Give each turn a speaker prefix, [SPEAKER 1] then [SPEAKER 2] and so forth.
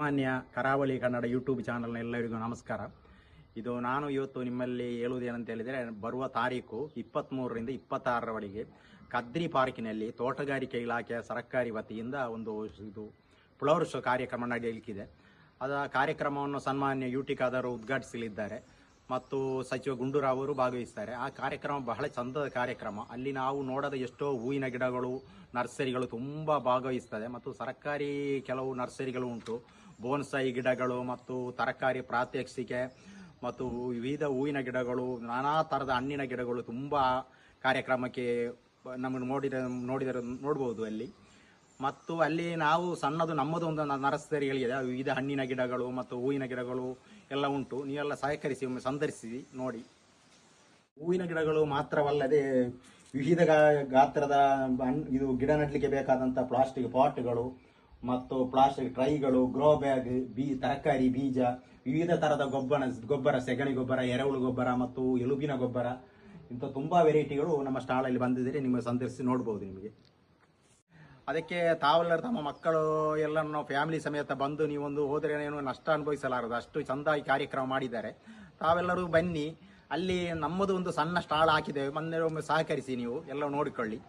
[SPEAKER 1] ಸಾಮಾನ್ಯ ಕರಾವಳಿ ಕನ್ನಡ ಯೂಟ್ಯೂಬ್ ಚಾನಲ್ನ ಎಲ್ಲರಿಗೂ ನಮಸ್ಕಾರ. ನಾನು ಇವತ್ತು ನಿಮ್ಮಲ್ಲಿ ಹೇಳುವುದೇನಂತ ಹೇಳಿದರೆ, ಬರುವ ತಾರೀಕು 23ರಿಂದ 26ರವರೆಗೆ ಕದ್ರಿ ಪಾರ್ಕಿನಲ್ಲಿ ತೋಟಗಾರಿಕೆ ಇಲಾಖೆಯ ಸರ್ಕಾರಿ ವತಿಯಿಂದ ಒಂದು ಫ್ಲವರ್ ಶೋ ಕಾರ್ಯಕ್ರಮ ನಡೆಯಲಿಕ್ಕಿದೆ. ಕಾರ್ಯಕ್ರಮವನ್ನು ಸನ್ಮಾನ್ಯ ಯುಟಿ ಖಾದರ್ ಉದ್ಘಾಟಿಸಲಿದ್ದಾರೆ ಮತ್ತು ಸಚಿವ ಗುಂಡೂರಾವ್ ಅವರು ಭಾಗವಹಿಸ್ತಾರೆ. ಆ ಕಾರ್ಯಕ್ರಮ ಬಹಳ ಚಂದದ ಕಾರ್ಯಕ್ರಮ. ಅಲ್ಲಿ ನಾವು ನೋಡದ ಎಷ್ಟೋ ಹೂವಿನ ಗಿಡಗಳು, ನರ್ಸರಿಗಳು ತುಂಬ ಭಾಗವಹಿಸ್ತದೆ ಮತ್ತು ಸರ್ಕಾರಿ ಕೆಲವು ನರ್ಸರಿಗಳು ಉಂಟು. ಬೋನ್ಸಾಯಿ ಗಿಡಗಳು ಮತ್ತು ತರಕಾರಿ ಪ್ರಾತ್ಯಕ್ಷಿಕೆ ಮತ್ತು ವಿವಿಧ ಹೂವಿನ ಗಿಡಗಳು, ನಾನಾ ಥರದ ಹಣ್ಣಿನ ಗಿಡಗಳು ತುಂಬ ಕಾರ್ಯಕ್ರಮಕ್ಕೆ ನಮಗೆ ನೋಡ್ಬೋದು ಅಲ್ಲಿ. ಮತ್ತು ಅಲ್ಲಿ ನಾವು ಸಣ್ಣದು ನಮ್ಮದು ಒಂದು ನರ್ಸರಿಗಳಿದೆ, ವಿವಿಧ ಹಣ್ಣಿನ ಗಿಡಗಳು ಮತ್ತು ಹೂವಿನ ಗಿಡಗಳು ಎಲ್ಲ ಉಂಟು. ನೀವೆಲ್ಲ ಸಹಕರಿಸಿ ಒಮ್ಮೆ ಸಂದರ್ಶಿಸಿ ನೋಡಿ. ಹೂವಿನ ಗಿಡಗಳು ಮಾತ್ರವಲ್ಲದೆ ವಿವಿಧ ಗಾತ್ರದ ಗಿಡ ನೆಡಲಿಕ್ಕೆ ಬೇಕಾದಂಥ ಪ್ಲಾಸ್ಟಿಕ್ ಪಾಟ್ಗಳು ಮತ್ತು ಪ್ಲಾಸ್ಟಿಕ್ ಟ್ರೈಗಳು, ಗ್ರೋ ಬ್ಯಾಗ್, ತರಕಾರಿ ಬೀಜ, ವಿವಿಧ ಥರದ ಗೊಬ್ಬರ, ಸೆಗಣಿ ಗೊಬ್ಬರ, ಎರೆಹುಳು ಗೊಬ್ಬರ ಮತ್ತು ಎಲುಬಿನ ಗೊಬ್ಬರ, ಇಂಥ ತುಂಬ ವೆರೈಟಿಗಳು ನಮ್ಮ ಸ್ಟಾಲಲ್ಲಿ ಬಂದಿದ್ದರೆ ನಿಮಗೆ ಸಂದರ್ಶಿಸಿ ನೋಡ್ಬೋದು. ನಿಮಗೆ ಅದಕ್ಕೆ ತಾವೆಲ್ಲರೂ ತಮ್ಮ ಮಕ್ಕಳು ಎಲ್ಲರನ್ನು ಫ್ಯಾಮಿಲಿ ಸಮೇತ ಬಂದು ನೀವೊಂದು ಹೋದರೆ ಏನು ನಷ್ಟ ಅನುಭವಿಸಲಾರದು, ಅಷ್ಟು ಚೆಂದಾಗಿ ಕಾರ್ಯಕ್ರಮ ಮಾಡಿದ್ದಾರೆ. ತಾವೆಲ್ಲರೂ ಬನ್ನಿ. ಅಲ್ಲಿ ನಮ್ಮದು ಒಂದು ಸಣ್ಣ ಸ್ಟಾಲ್ ಹಾಕಿದ್ದೇವೆ, ಒಮ್ಮೆ ಸಹಕರಿಸಿ, ನೀವು ಎಲ್ಲ ನೋಡಿಕೊಳ್ಳಿ.